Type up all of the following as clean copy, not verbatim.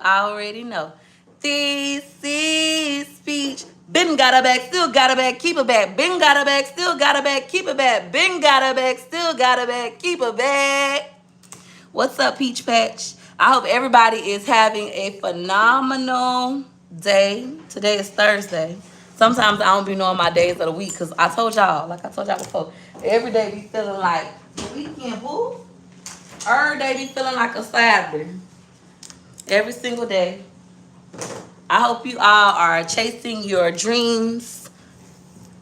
I already know. This is speech. Been got a bag, still got a bag, keep a bag. Been got a bag, still got a bag, keep a bag. Been got a bag, still got a bag, keep a bag. What's up, Peach Patch? I hope everybody is having a phenomenal day. Today is Thursday. Sometimes I don't be knowing my days of the week because like I told y'all before, every day be feeling like the weekend, boo. Every day be feeling like a Saturday. Every single day. I hope you all are chasing your dreams.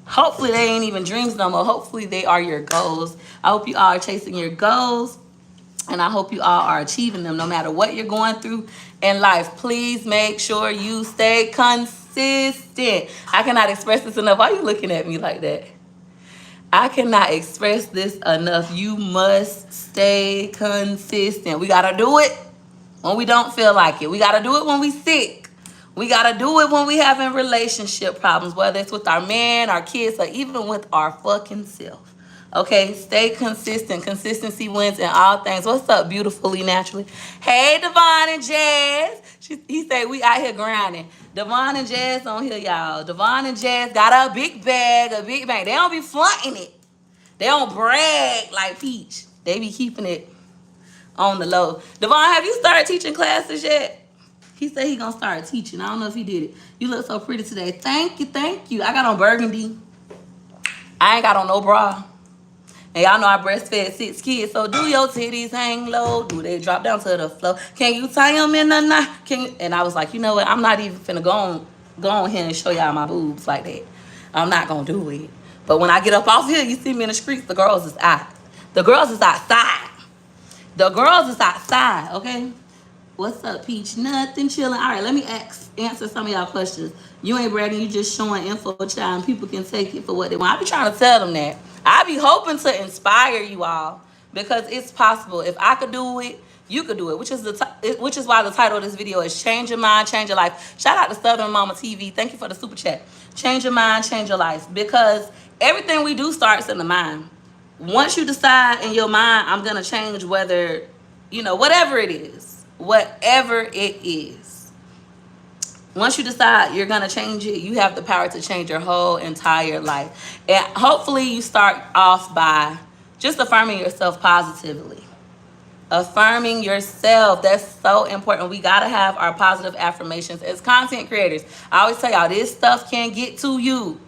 Hopefully they ain't even dreams no more. Hopefully they are your goals. I hope you all are chasing your goals. And I hope you all are achieving them no matter what you're going through in life. Please make sure you stay consistent. I cannot express this enough. Why are you looking at me like that? I cannot express this enough. You must stay consistent. We got to do it when we don't feel like it. We got to do it when we sick. We got to do it when we having relationship problems, whether it's with our man, our kids, or even with our fucking self. Okay, stay consistent. Consistency wins in all things. What's up, beautifully, naturally? Hey, Devon and Jazz. He said we out here grinding. Devon and Jazz on here, y'all. Devon and Jazz got a big bag, a big bag. They don't be flaunting it. They don't brag like Peach. They be keeping it on the low. Devon, have you started teaching classes yet? He said he gonna start teaching. I don't know if he did it. You look so pretty today. Thank you, thank you. I got on burgundy. I ain't got on no bra. And y'all know I breastfed 6 kids, so do your titties hang low? Do they drop down to the floor? Can you tie them in the knot? And I was like, you know what? I'm not even finna go on here and show y'all my boobs like that. I'm not gonna do it. But when I get up off here, you see me in the streets, the girls is out. The girls is outside. The girls is outside, okay? What's up, Peach? Nothing, chilling. All right, let me answer some of y'all questions. You ain't bragging, you just showing info, child, and people can take it for what they want. I be trying to tell them that. I be hoping to inspire you all because it's possible. If I could do it, you could do it, which is why the title of this video is Change Your Mind, Change Your Life. Shout out to Southern Mama TV. Thank you for the super chat. Change your mind, change your life, because everything we do starts in the mind. Once you decide in your mind, I'm going to change whatever it is. Whatever it is. Once you decide you're going to change it, you have the power to change your whole entire life. And hopefully you start off by just affirming yourself positively. Affirming yourself. That's so important. We got to have our positive affirmations as content creators. I always tell y'all, this stuff can get to you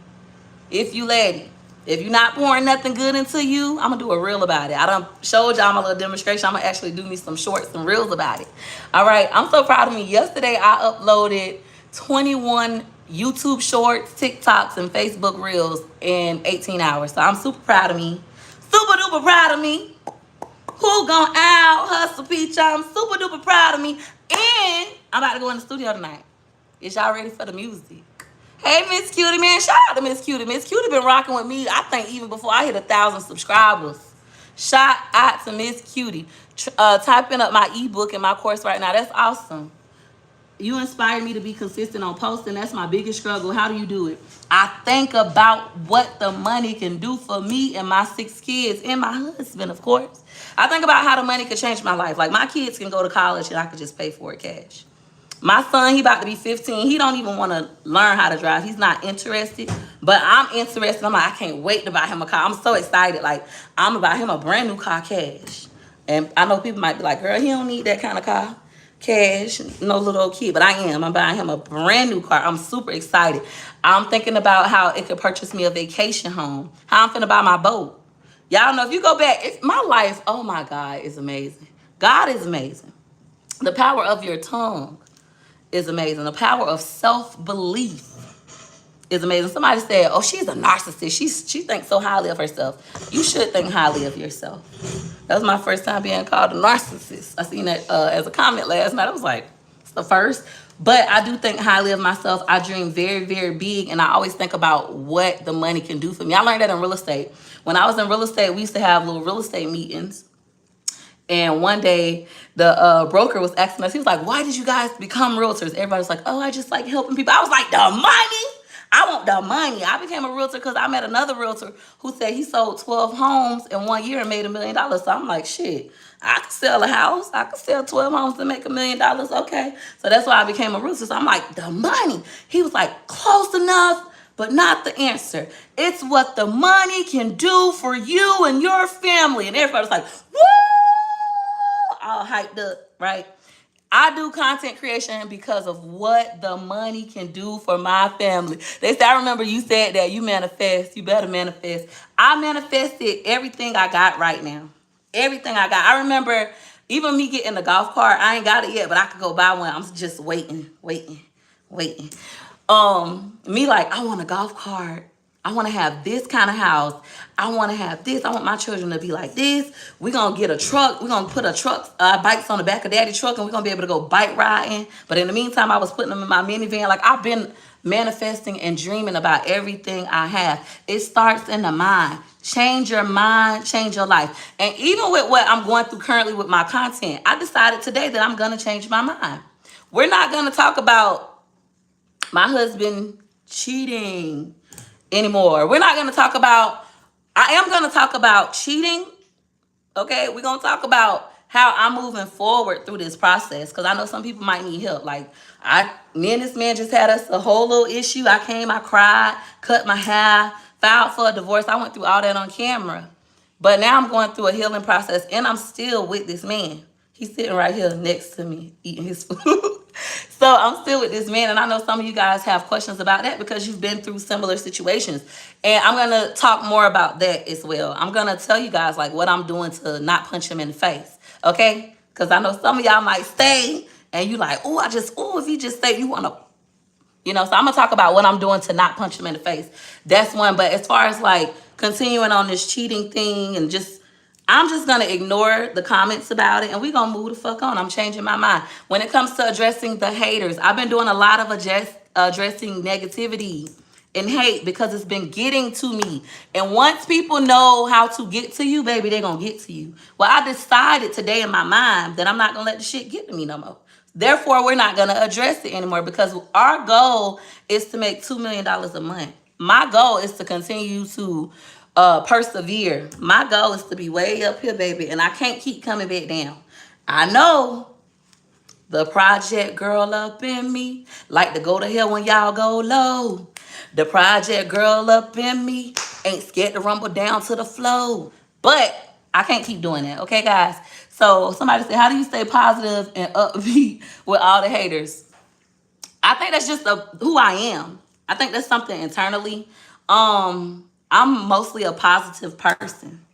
if you let it. If you're not pouring nothing good into you, I'm going to do a reel about it. I done showed y'all my little demonstration. I'm going to actually do me some shorts and reels about it. All right. I'm so proud of me. Yesterday, I uploaded 21 YouTube shorts, TikToks, and Facebook reels in 18 hours. So I'm super proud of me. Super duper proud of me. Who gon' out hustle, Peach? I'm super duper proud of me. And I'm about to go in the studio tonight. Is y'all ready for the music? Hey, Miss Cutie, man. Shout out to Miss Cutie. Miss Cutie been rocking with me, I think, even before I hit 1,000 subscribers. Shout out to Miss Cutie. Typing up my ebook and my course right now. That's awesome. You inspired me to be consistent on posting. That's my biggest struggle. How do you do it? I think about what the money can do for me and my 6 kids and my husband, of course. I think about how the money could change my life. Like, my kids can go to college and I could just pay for it cash. My son, he about to be 15. He don't even want to learn how to drive. He's not interested, but I'm interested. I'm like, I can't wait to buy him a car. I'm so excited. Like, I'm going to buy him a brand new car cash. And I know people might be like, girl, he don't need that kind of car cash, no little old kid, but I am. I'm buying him a brand new car. I'm super excited. I'm thinking about how it could purchase me a vacation home, how I'm finna buy my boat. Y'all know, if you go back, my life, oh my God, is amazing. God is amazing. The power of your tongue is amazing. The power of self-belief is amazing. Somebody said, oh, she's a narcissist. She thinks so highly of herself. You should think highly of yourself. That was my first time being called a narcissist. I seen that as a comment last night. I was like, it's the first. But I do think highly of myself. I dream very, very big, and I always think about what the money can do for me. I learned that in real estate. When I was in real estate, we used to have little real estate meetings. And one day, the broker was asking us, he was like, why did you guys become realtors? Everybody was like, oh, I just like helping people. I was like, the money? I want the money. I became a realtor because I met another realtor who said he sold 12 homes in 1 year and made $1 million. So I'm like, shit, I could sell a house. I could sell 12 homes and make $1 million. Okay. So that's why I became a rooster. So I'm like, the money. He was like, close enough, but not the answer. It's what the money can do for you and your family. And everybody was like, woo! All hyped up, right? I do content creation because of what the money can do for my family. They say, I remember you said that you manifest, you better manifest. I manifested everything I got right now. Everything I got. I remember even me getting the golf cart. I ain't got it yet, but I could go buy one. I'm just waiting. Me like, I want a golf cart. I want to have this kind of house. I want to have this. I want my children to be like this. We're going to get a truck. We're going to put bikes on the back of daddy's truck, and we're going to be able to go bike riding. But in the meantime, I was putting them in my minivan. Like, I've been manifesting and dreaming about everything I have. It starts in the mind. Change your mind, change your life. And even with what I'm going through currently with my content, I decided today that I'm going to change my mind. We're not going to talk about my husband cheating anymore. We're not going to talk about, I am going to talk about cheating. Okay. We're going to talk about how I'm moving forward through this process. Cause I know some people might need help. Like me and this man just had us a whole little issue. I came, I cried, cut my hair, filed for a divorce. I went through all that on camera, but now I'm going through a healing process and I'm still with this man. He's sitting right here next to me eating his food. So I'm still with this man, and I know some of you guys have questions about that because you've been through similar situations. And I'm going to talk more about that as well. I'm going to tell you guys like what I'm doing to not punch him in the face, okay? Because I know some of y'all might stay, and you like, if you just stay, you want to, so I'm going to talk about what I'm doing to not punch him in the face. That's one. But as far as like continuing on this cheating thing and I'm just going to ignore the comments about it, and we're going to move the fuck on. I'm changing my mind. When it comes to addressing the haters, I've been doing a lot of addressing negativity and hate because it's been getting to me. And once people know how to get to you, baby, they're going to get to you. Well, I decided today in my mind that I'm not going to let the shit get to me no more. Therefore, we're not going to address it anymore because our goal is to make $2 million a month. My goal is to continue to persevere. My goal is to be way up here, baby, and I can't keep coming back down. I know the project girl up in me like to go to hell when y'all go low. The project girl up in me ain't scared to rumble down to the flow. But I can't keep doing that, okay, guys? So somebody said, how do you stay positive and upbeat with all the haters? I think that's just who I am. I think that's something internally. I'm mostly a positive person.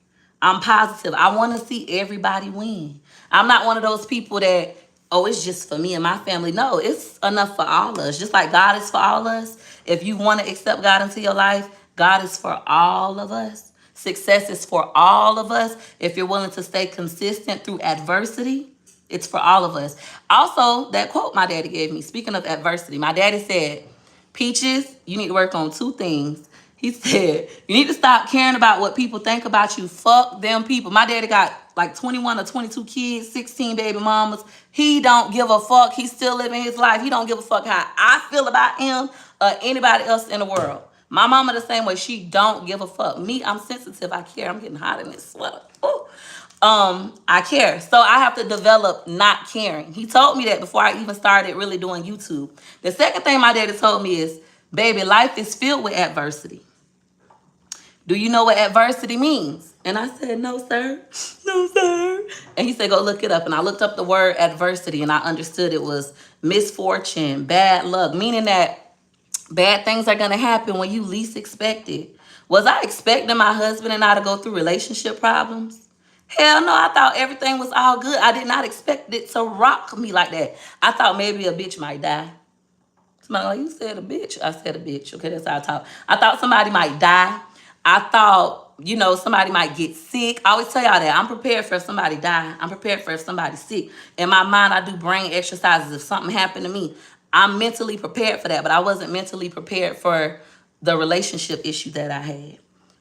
I'm positive. I want to see everybody win. I'm not one of those people that, it's just for me and my family. No, it's enough for all of us. Just like God is for all of us. If you want to accept God into your life, God is for all of us. Success is for all of us. If you're willing to stay consistent through adversity, it's for all of us. Also, that quote my daddy gave me, speaking of adversity, my daddy said, Peaches, you need to work on 2 things. He said, you need to stop caring about what people think about you. Fuck them people. My daddy got like 21 or 22 kids, 16 baby mamas. He don't give a fuck. He's still living his life. He don't give a fuck how I feel about him or anybody else in the world. My mama the same way. She don't give a fuck. Me, I'm sensitive. I care. I'm getting hot in this sweater. Ooh. I care. So I have to develop not caring. He told me that before I even started really doing YouTube. The second thing my daddy told me is, baby, life is filled with adversity. Do you know what adversity means? And I said, no, sir. No, sir. And he said, go look it up. And I looked up the word adversity and I understood it was misfortune, bad luck, meaning that bad things are going to happen when you least expect it. Was I expecting my husband and I to go through relationship problems? Hell no, I thought everything was all good. I did not expect it to rock me like that. I thought maybe a bitch might die. Somebody like, you said a bitch. I said a bitch. Okay, that's how I talk. I thought somebody might die. I thought, somebody might get sick. I always tell y'all that. I'm prepared for if somebody die. I'm prepared for if somebody's sick. In my mind, I do brain exercises. If something happened to me, I'm mentally prepared for that. But I wasn't mentally prepared for the relationship issue that I had.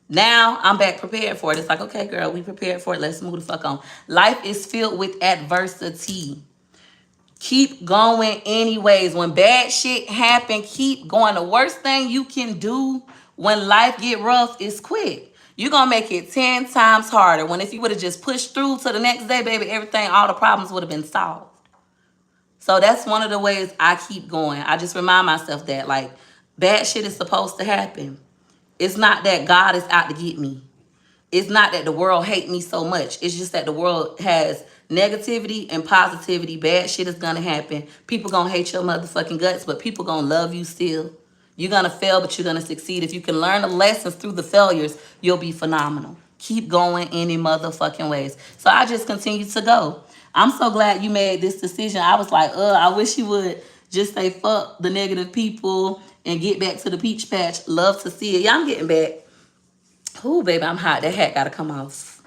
Now, I'm back prepared for it. It's like, okay, girl, we prepared for it. Let's move the fuck on. Life is filled with adversity. Keep going anyways. When bad shit happen, keep going. The worst thing you can do when life get rough is quit. You're going to make it 10 times harder. When if you would have just pushed through to the next day, baby, everything, all the problems would have been solved. So that's one of the ways I keep going. I just remind myself that, like, bad shit is supposed to happen. It's not that God is out to get me. It's not that the world hate me so much. It's just that the world has negativity and positivity. Bad shit is gonna happen. People gonna hate your motherfucking guts, but people gonna love you still. You're gonna fail, but you're gonna succeed. If you can learn the lessons through the failures, you'll be phenomenal. Keep going any motherfucking ways. So I just continue to go. I'm so glad you made this decision. I was like, I wish you would just say fuck the negative people and get back to the peach patch. Love to see it. Yeah, I'm getting back. Ooh, baby, I'm hot. That hat gotta come off.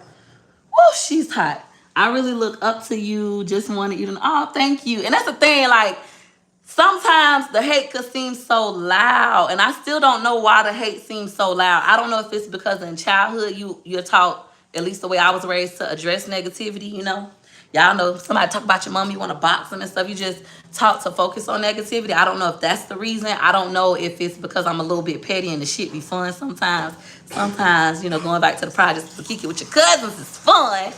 Woo, she's hot. I really look up to you. Just wanted you to know. Oh, thank you. And that's the thing, like, sometimes the hate could seem so loud, and I still don't know why the hate seems so loud. I don't know if it's because in childhood you're taught, at least the way I was raised, to address negativity, you know? Y'all know somebody talk about your mom, you want to box them and stuff. You just taught to focus on negativity. I don't know if that's the reason. I don't know if it's because I'm a little bit petty and the shit be fun sometimes. Sometimes, you know, going back to the projects to kick it with your cousins is fun.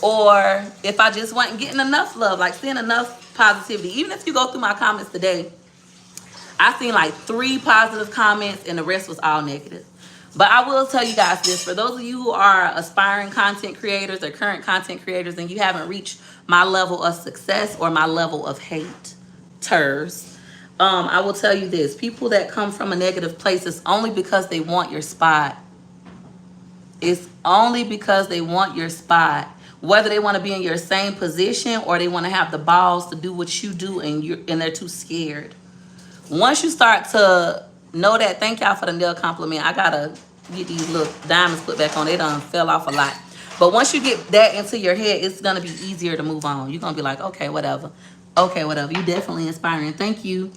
Or if I just wasn't getting enough love, like seeing enough positivity. Even if you go through my comments today, I seen like 3 positive comments and the rest was all negative. But I will tell you guys this, for those of you who are aspiring content creators or current content creators and you haven't reached my level of success or my level of haters, I will tell you this. People that come from a negative place, it's only because they want your spot. It's only because they want your spot. Whether they want to be in your same position or they want to have the balls to do what you do and they're too scared. Once you start to know that, thank y'all for the nail compliment. I gotta get these little diamonds put back on. They done fell off a lot. But once you get that into your head, it's gonna be easier to move on. You're gonna be like, okay, whatever. Okay, whatever. You definitely inspiring. Thank you.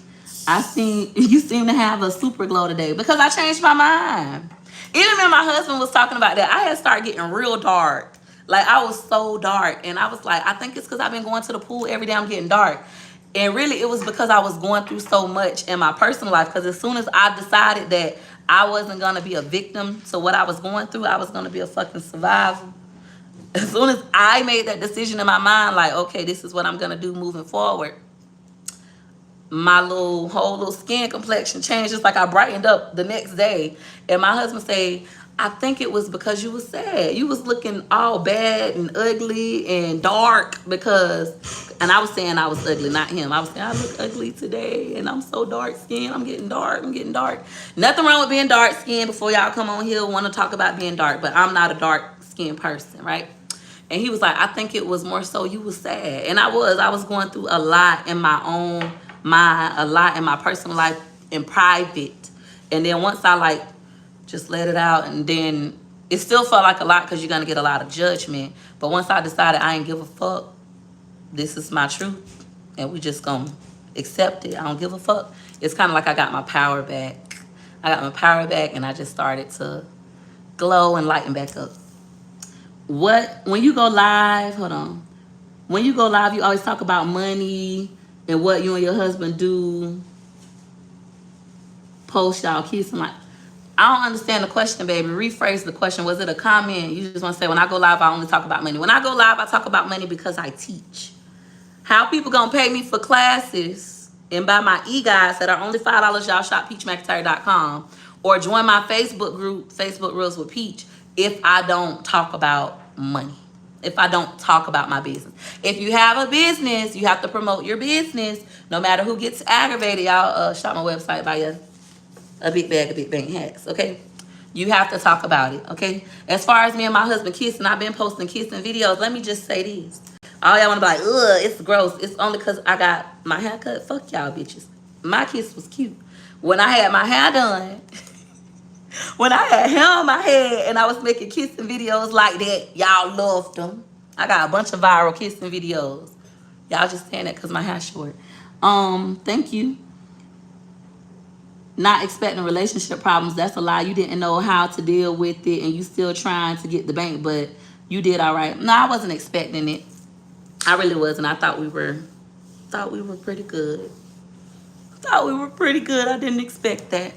You seem to have a super glow today because I changed my mind. Even when my husband was talking about that, I had started getting real dark. Like, I was so dark. And I was like, I think it's because I've been going to the pool every day. I'm getting dark. And really, it was because I was going through so much in my personal life. Because as soon as I decided that I wasn't going to be a victim to what I was going through, I was going to be a fucking survivor. As soon as I made that decision in my mind, like, okay, this is what I'm going to do moving forward, my whole little skin complexion changed. Just like I brightened up the next day. And my husband said, I think it was because you was sad. You was looking all bad and ugly and dark and I was saying I was ugly, not him. I was saying I look ugly today and I'm so dark skinned. I'm getting dark. Nothing wrong with being dark skinned. Before y'all come on here want to talk about being dark, but I'm not a dark skinned person, right? And he was like, I think it was more so you was sad. And I was going through a lot in my own mind, a lot in my personal life in private. And then once I just let it out, and then it still felt like a lot because you're going to get a lot of judgment. But once I decided I ain't give a fuck, this is my truth, and we just going to accept it. I don't give a fuck. It's kind of like I got my power back. And I just started to glow and lighten back up. When you go live, when you go live, you always talk about money and what you and your husband do. Post y'all kissing, like, I don't understand the question, baby. Rephrase the question. Was it a comment? You just want to say, when I go live, I only talk about money. When I go live, I talk about money because I teach. How people gonna pay me for classes and buy my e-guides that are only $5, y'all shop peachmcIntyre.com, or join my Facebook group, Facebook Reels with Peach, if I don't talk about money, if I don't talk about my business. If you have a business, you have to promote your business. No matter who gets aggravated, y'all shop my website by a big bag of big bang hacks, okay? You have to talk about it, okay? As far as me and my husband kissing, I've been posting kissing videos. Let me just say this. All y'all want to be like, ugh, it's gross. It's only because I got my hair cut. Fuck y'all bitches. My kiss was cute. When I had my hair done, when I had hair on my head and I was making kissing videos like that, y'all loved them. I got a bunch of viral kissing videos. Y'all just saying that because my hair's short. Thank you. Not expecting relationship problems, that's a lie. You didn't know how to deal with it and you still trying to get the bank, but you did all right. No, I wasn't expecting it. I really wasn't. I thought we were pretty good. I didn't expect that.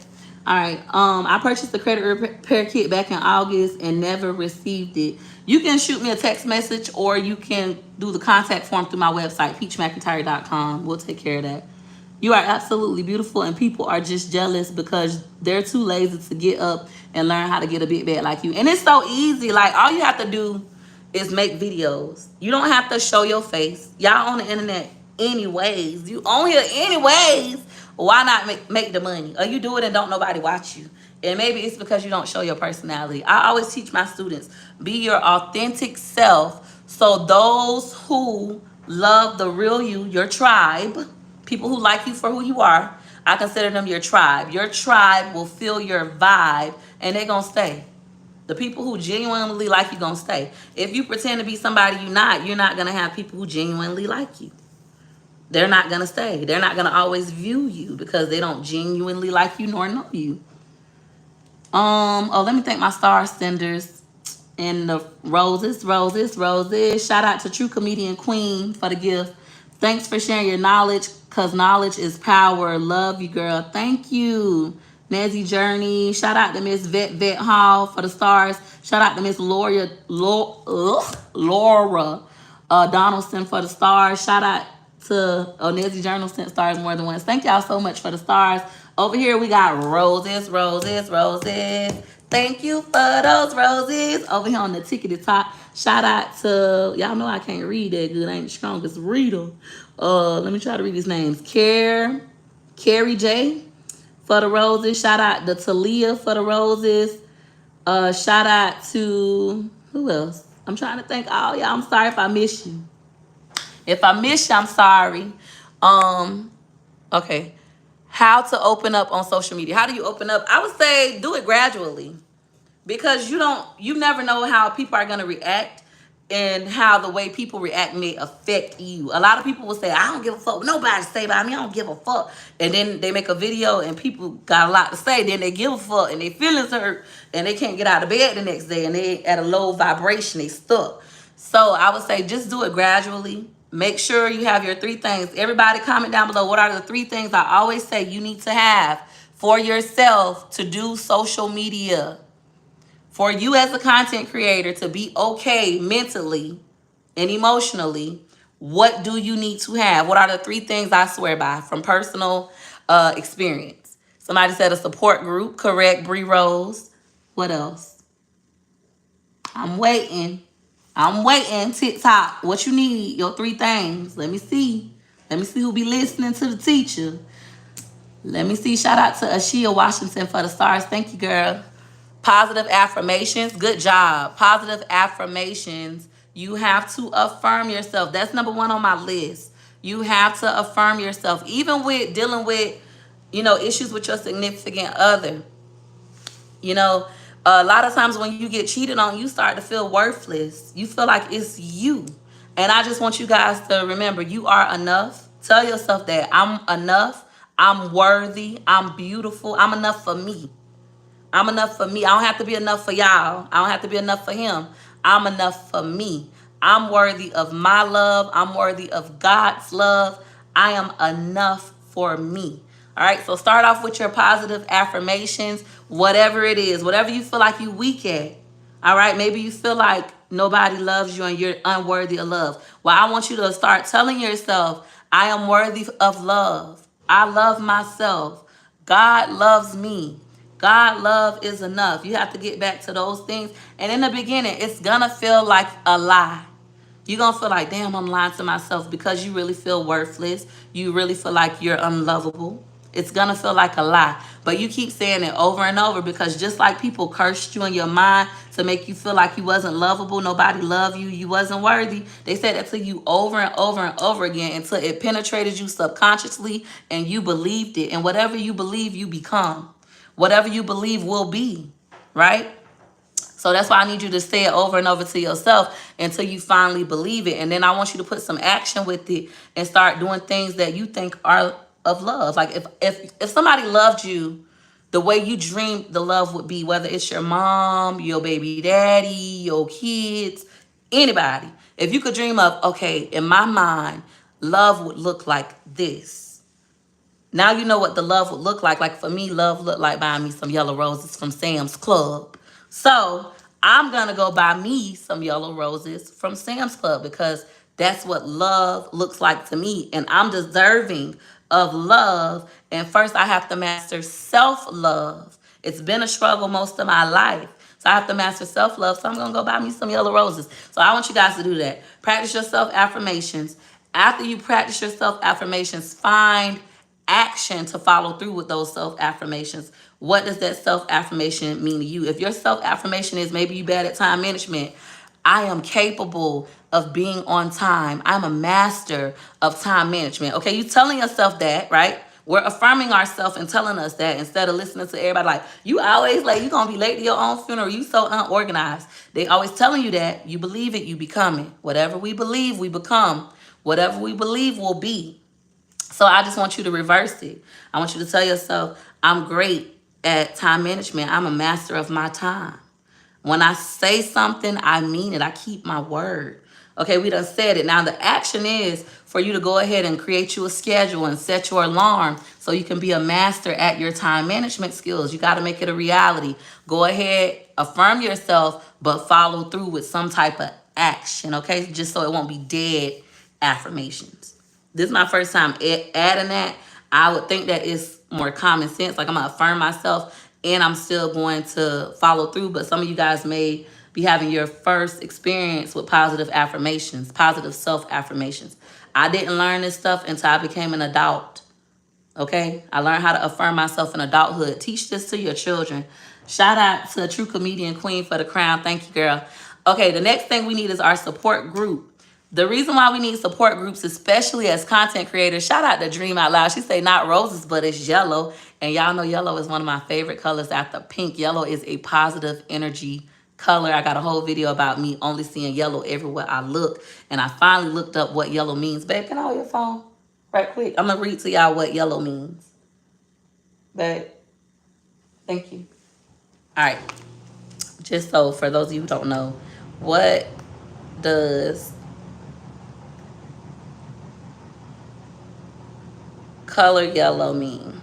All right. I purchased the credit repair kit back in August and never received it. You can shoot me a text message or you can do the contact form through my website, peachmcintyre.com. We'll take care of that. You are absolutely beautiful, and people are just jealous because they're too lazy to get up and learn how to get a big bag like you. And it's so easy. Like, all you have to do is make videos. You don't have to show your face. Y'all on the internet anyways. You on here anyways. Why not make the money? Or you do it and don't nobody watch you. And maybe it's because you don't show your personality. I always teach my students, be your authentic self. So those who love the real you, your tribe, people who like you for who you are, I consider them your tribe. Your tribe will feel your vibe and they're going to stay. The people who genuinely like you going to stay. If you pretend to be somebody you're not going to have people who genuinely like you. They're not going to stay. They're not going to always view you because they don't genuinely like you nor know you. Let me thank my star senders and the roses. Shout out to True Comedian Queen for the gift. Thanks for sharing your knowledge, because knowledge is power. Love you, girl. Thank you. Nezzy Journey. Shout out to Miss Vet Hall for the stars. Shout out to Miss Laura Donaldson for the stars. Shout out to Nezzy Journal sent stars more than once. Thank y'all so much for the stars. Over here we got roses. Thank you for those roses. Over here on the tickety top, shout out to, y'all know I can't read that good. I ain't the strongest reader. Let me try to read these names. Carrie J for the roses. Shout out to Talia for the roses. Shout out to, who else? I'm trying to thank all y'all. I'm sorry if I miss you. If I miss you, I'm sorry. Okay. How to open up on social media. How do you open up? I would say do it gradually, because you never know how people are going to react and how the way people react may affect you. A lot of people will say, I don't give a fuck. Nobody say about me. I don't give a fuck. And then they make a video and people got a lot to say. Then they give a fuck and their feelings hurt and they can't get out of bed the next day and they at a low vibration. They stuck. So I would say just do it gradually. Make sure you have your 3 things. Everybody comment down below, what are the 3 things I always say you need to have for yourself to do social media? For you as a content creator to be okay mentally and emotionally, what do you need to have? What are the 3 things I swear by from personal experience? Somebody said a support group. Correct, Bree Rose. What else? I'm waiting. TikTok. What you need? Your 3 things. Let me see. Let me see who be listening to the teacher. Let me see. Shout out to Ashia Washington for the stars. Thank you, girl. Positive affirmations. Good job. Positive affirmations. You have to affirm yourself. That's number 1 on my list. You have to affirm yourself. Even with dealing with, issues with your significant other. A lot of times when you get cheated on, you start to feel worthless. You feel like it's you. And I just want you guys to remember, you are enough. Tell yourself that I'm enough. I'm worthy. I'm beautiful. I'm enough for me. I'm enough for me. I don't have to be enough for y'all. I don't have to be enough for him. I'm enough for me. I'm worthy of my love. I'm worthy of God's love. I am enough for me. All right, so start off with your positive affirmations, whatever it is, whatever you feel like you weak at. All right, maybe you feel like nobody loves you and you're unworthy of love. Well, I want you to start telling yourself, I am worthy of love. I love myself. God loves me. God love is enough. You have to get back to those things. And in the beginning, it's going to feel like a lie. You're going to feel like, damn, I'm lying to myself, because you really feel worthless. You really feel like you're unlovable. It's going to feel like a lie. But you keep saying it over and over, because just like people cursed you in your mind to make you feel like you wasn't lovable, nobody loved you, you wasn't worthy, they said that to you over and over and over again until it penetrated you subconsciously and you believed it. And whatever you believe, you become. Whatever you believe will be, right? So that's why I need you to say it over and over to yourself until you finally believe it. And then I want you to put some action with it and start doing things that you think are of love. Like if somebody loved you the way you dreamed the love would be, whether it's your mom, your baby daddy, your kids, anybody. If you could dream of, okay, in my mind, love would look like this. Now you know what the love would look like. Like for me, love looked like buying me some yellow roses from Sam's Club. So I'm gonna go buy me some yellow roses from Sam's Club because that's what love looks like to me. And I'm deserving of love. And first I have to master self-love. It's been a struggle most of my life. So I have to master self-love. So I'm gonna go buy me some yellow roses. So I want you guys to do that. Practice your self-affirmations. After you practice your self-affirmations, find action to follow through with those self-affirmations. What does that self-affirmation mean to you? If your self-affirmation is maybe you bad at time management, I am capable of being on time. I'm a master of time management. Okay, you telling yourself that, right? We're affirming ourselves and telling us that instead of listening to everybody like, you always late, you gonna be late to your own funeral, you so unorganized. They always telling you that. You believe it, you become it. Whatever we believe, we become. Whatever we believe will be. So I just want you to reverse it. I want you to tell yourself, I'm great at time management. I'm a master of my time. When I say something, I mean it. I keep my word. Okay, we done said it. Now the action is for you to go ahead and create you a schedule and set your alarm so you can be a master at your time management skills. You got to make it a reality. Go ahead, affirm yourself, but follow through with some type of action, okay? Just so it won't be dead affirmations. This is my first time adding that. I would think that it's more common sense. Like I'm gonna affirm myself and I'm still going to follow through. But some of you guys may be having your first experience with positive affirmations, positive self-affirmations. I didn't learn this stuff until I became an adult. Okay? I learned how to affirm myself in adulthood. Teach this to your children. Shout out to a true comedian queen for the crown. Thank you, girl. Okay, the next thing we need is our support group. The reason why we need support groups, especially as content creators, shout out to Dream Out Loud. She say not roses, but it's yellow. And y'all know yellow is one of my favorite colors after pink. Yellow is a positive energy color. I got a whole video about me only seeing yellow everywhere I look. And I finally looked up what yellow means. Babe, can I hold your phone right quick? I'm going to read to y'all what yellow means. Babe, thank you. All right. Just so for those of you who don't know, what does color yellow mean?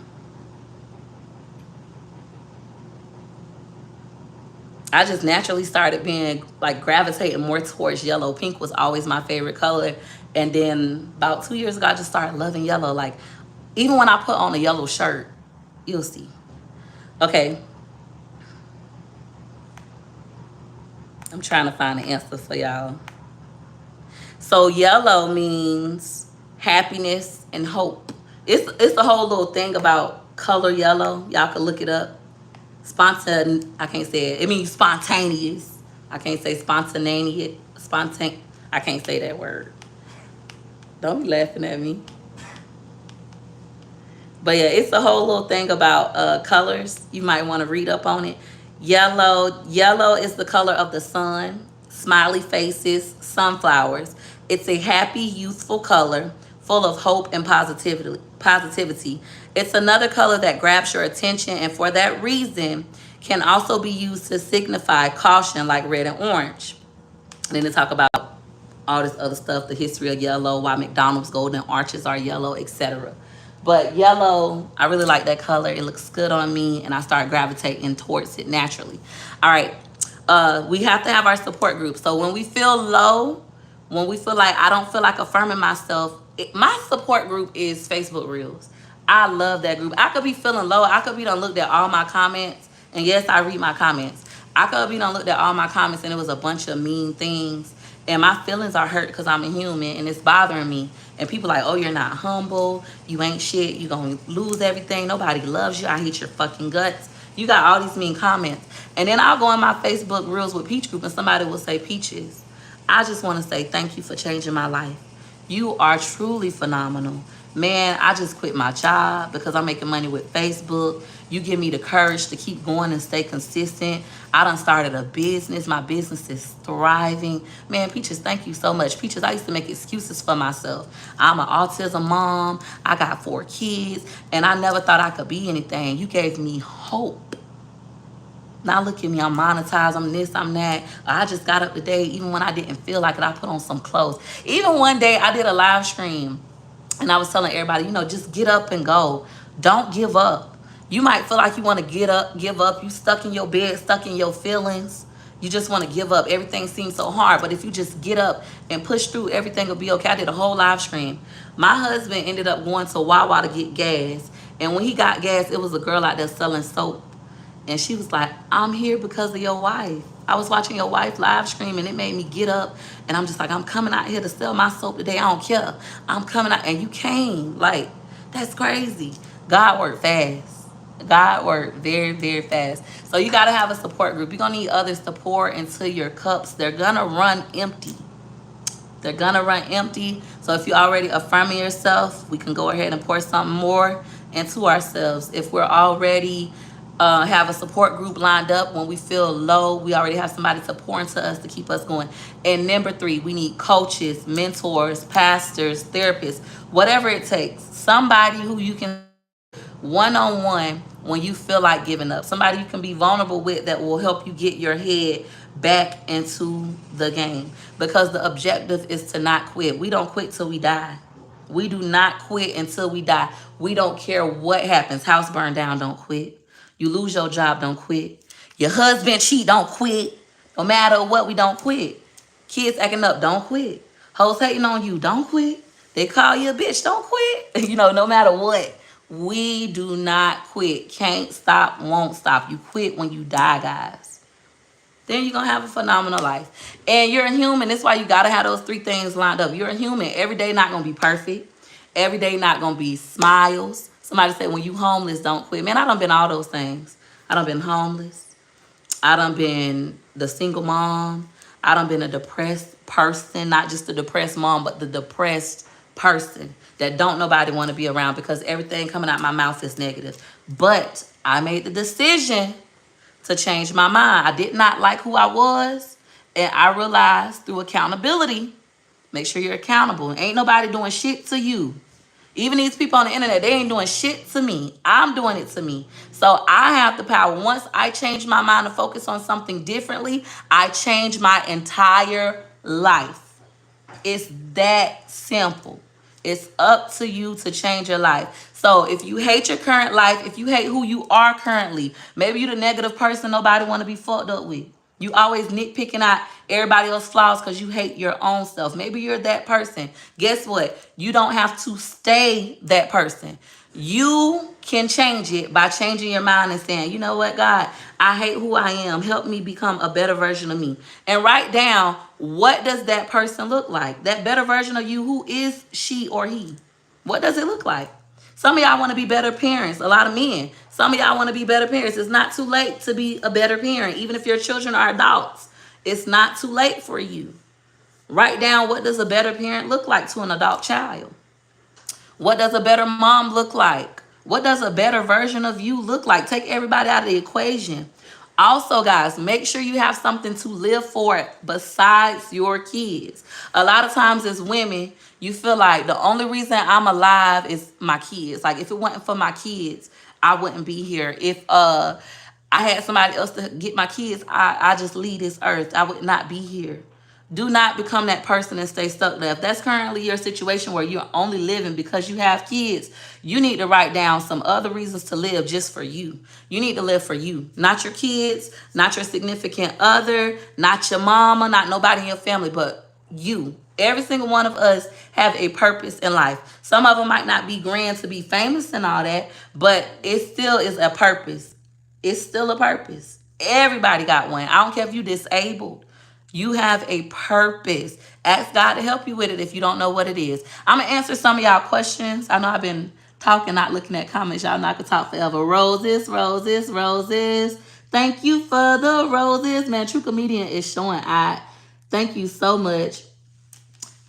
I just naturally started being like gravitating more towards yellow. Pink was always my favorite color. And then about 2 years ago, I just started loving yellow. Like even when I put on a yellow shirt, you'll see. Okay. I'm trying to find an answer for y'all. So yellow means happiness and hope. It's a whole little thing about color yellow. Y'all can look it up. I can't say it. It means spontaneous. I can't say spontaneous. I can't say that word. Don't be laughing at me. But yeah, it's a whole little thing about colors. You might want to read up on it. Yellow is the color of the sun, smiley faces, sunflowers. It's a happy, youthful color full of hope and positivity. It's another color that grabs your attention and for that reason can also be used to signify caution like red and orange. And then they talk about all this other stuff, the history of yellow, why McDonald's golden arches are yellow, etc. But yellow, I really like that color. It looks good on me and I start gravitating towards it naturally. All right, we have to have our support group. So when we feel low, when we feel like I don't feel like affirming myself, my support group is Facebook Reels. I love that group. I could be feeling low. I could be done looked at all my comments. And yes, I read my comments. I could be done looked at all my comments and it was a bunch of mean things. And my feelings are hurt because I'm a human and it's bothering me. And people like, oh, you're not humble. You ain't shit. You gonna lose everything. Nobody loves you. I hate your fucking guts. You got all these mean comments. And then I'll go in my Facebook Reels with Peach Group and somebody will say, Peaches, I just want to say thank you for changing my life. You are truly phenomenal. Man, I just quit my job because I'm making money with Facebook. You give me the courage to keep going and stay consistent. I done started a business. My business is thriving. Man, Peaches, thank you so much. Peaches, I used to make excuses for myself. I'm an autism mom. I got 4 kids, and I never thought I could be anything. You gave me hope. Now look at me, I'm monetized, I'm this, I'm that. I just got up today, even when I didn't feel like it, I put on some clothes. Even one day I did a live stream and I was telling everybody, you know, just get up and go. Don't give up. You might feel like you want to get up, give up. You stuck in your bed, stuck in your feelings. You just want to give up. Everything seems so hard. But if you just get up and push through, everything will be okay. I did a whole live stream. My husband ended up going to Wawa to get gas. And when he got gas, it was a girl out there selling soap. And she was like, I'm here because of your wife. I was watching your wife live stream and it made me get up. And I'm just like, I'm coming out here to sell my soap today. I don't care. I'm coming out. And you came. Like, that's crazy. God worked fast. God worked very, very fast. So you got to have a support group. You're going to need others to pour into your cups. They're going to run empty. They're going to run empty. So if you're already affirming yourself, we can go ahead and pour something more into ourselves. If we're already have a support group lined up when we feel low, we already have somebody to pour into us to keep us going. And number 3, we need coaches, mentors, pastors, therapists, whatever it takes. Somebody who you can one-on-one when you feel like giving up. Somebody you can be vulnerable with that will help you get your head back into the game. Because the objective is to not quit. We don't quit till we die. We do not quit until we die. We don't care what happens. House burn down, don't quit. You lose your job, don't quit. Your husband cheat, don't quit. No matter what, we don't quit. Kids acting up, don't quit. Hoes hating on you, don't quit. They call you a bitch, don't quit. No matter what. We do not quit. Can't stop, won't stop. You quit when you die, guys. Then you're going to have a phenomenal life. And you're a human. That's why you got to have those 3 things lined up. You're a human. Every day not going to be perfect. Every day not going to be smiles. Somebody said, when you homeless, don't quit. Man, I done been all those things. I done been homeless. I done been the single mom. I done been a depressed person. Not just the depressed mom, but the depressed person that don't nobody want to be around because everything coming out my mouth is negative. But I made the decision to change my mind. I did not like who I was. And I realized through accountability, make sure you're accountable. Ain't nobody doing shit to you. Even these people on the internet, they ain't doing shit to me. I'm doing it to me. So I have the power. Once I change my mind to focus on something differently, I change my entire life. It's that simple. It's up to you to change your life. So if you hate your current life, if you hate who you are currently, maybe you're the negative person nobody want to be fucked up with. You always nitpicking out everybody else's flaws because you hate your own self. Maybe you're that person. Guess what? You don't have to stay that person. You can change it by changing your mind and saying, you know what, God, I hate who I am. Help me become a better version of me. And write down, what does that person look like? That better version of you, who is she or he? What does it look like? Some of y'all want to be better parents. A lot of men. Some of y'all want to be better parents. It's not too late to be a better parent. Even if your children are adults, it's not too late for you. Write down, what does a better parent look like to an adult child? What does a better mom look like? What does a better version of you look like? Take everybody out of the equation. Also, guys, make sure you have something to live for besides your kids. A lot of times as women, you feel like the only reason I'm alive is my kids. Like, if it wasn't for my kids, I wouldn't be here. If I had somebody else to get my kids, I just leave this earth. I would not be here. Do not become that person and stay stuck there. If that's currently your situation where you're only living because you have kids, you need to write down some other reasons to live just for you. You need to live for you, not your kids, not your significant other, not your mama, not nobody in your family, but you. Every single one of us have a purpose in life. Some of them might not be grand to be famous and all that, but it still is a purpose. It's still a purpose. Everybody got one. I don't care if you're disabled. You have a purpose. Ask God to help you with it if you don't know what it is. I'm going to answer some of y'all questions. I know I've been talking, not looking at comments. Y'all know I could talk forever. Roses, roses, roses. Thank you for the roses. Man, True Comedian is showing out. Thank you so much.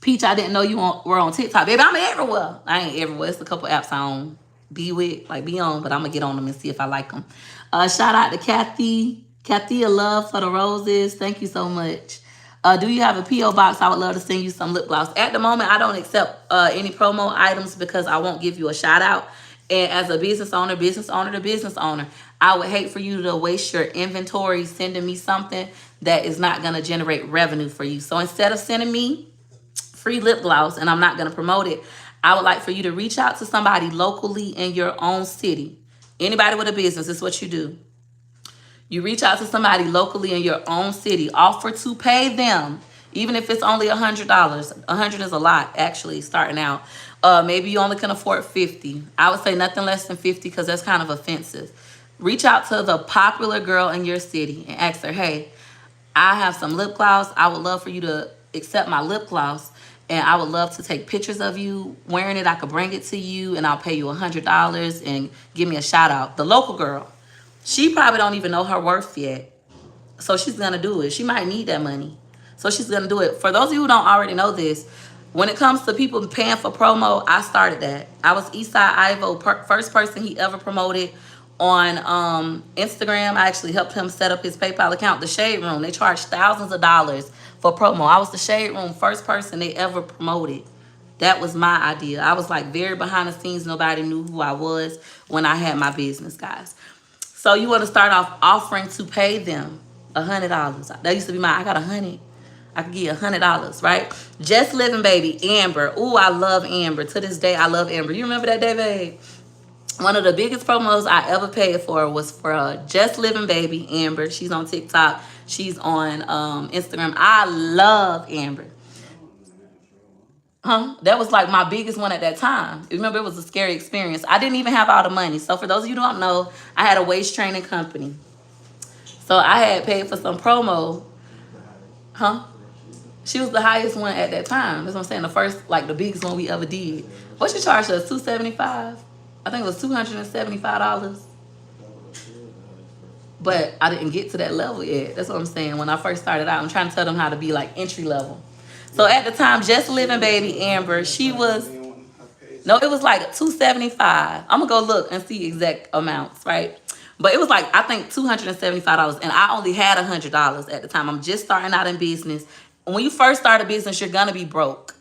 Peach, I didn't know you were on TikTok. Baby, I'm everywhere. I ain't everywhere. It's a couple apps I don't be with, like be on, but I'm going to get on them and see if I like them. Shout out to Kathy. Kathy, love for the roses. Thank you so much. Do you have a P.O. box? I would love to send you some lip gloss. At the moment, I don't accept any promo items because I won't give you a shout out. And as a business owner to business owner, I would hate for you to waste your inventory sending me something that is not going to generate revenue for you. So instead of sending me free lip gloss, and I'm not going to promote it, I would like for you to reach out to somebody locally in your own city. Anybody with a business, this is what you do. You reach out to somebody locally in your own city, offer to pay them, even if it's only $100. $100 is a lot, actually, starting out. Maybe you only can afford 50. I would say nothing less than 50 because that's kind of offensive. Reach out to the popular girl in your city and ask her, hey, I have some lip gloss. I would love for you to accept my lip gloss. And I would love to take pictures of you wearing it. I could bring it to you and I'll pay you $100 and give me a shout out. The local girl, she probably don't even know her worth yet. So she's going to do it. She might need that money. So she's going to do it. For those of you who don't already know this, when it comes to people paying for promo, I started that. I was Eastside Ivo, first person he ever promoted on Instagram. I actually helped him set up his PayPal account. The Shade Room, they charge thousands of dollars for promo. I was the Shade Room first person they ever promoted. That was my idea. I was like very behind the scenes. Nobody knew who I was when I had my business, guys. So you want to start off offering to pay them $100. That used to be I got $100. I could give you $100, right? Just Living Baby, Amber. Ooh, I love Amber. To this day, I love Amber. You remember that day, babe? One of the biggest promos I ever paid for was for Just Living Baby, Amber. She's on TikTok. She's on Instagram. I love Amber. That was like my biggest one at that time. Remember, it was a scary experience. I didn't even have all the money. So for those of you who don't know, I had a waist training company. So I had paid for some promo. She was the highest one at that time. That's what I'm saying. The first, like the biggest one we ever did. What she charged us? $275. I think it was $275. But I didn't get to that level yet. That's what I'm saying. When I first started out, I'm trying to tell them how to be like entry level. So at the time, Just Living Baby Amber, she was, no, it was like $275. I'm gonna go look and see exact amounts, right? But it was like, I think $275, and I only had $100 at the time. I'm just starting out in business. When you first start a business, you're gonna be broke.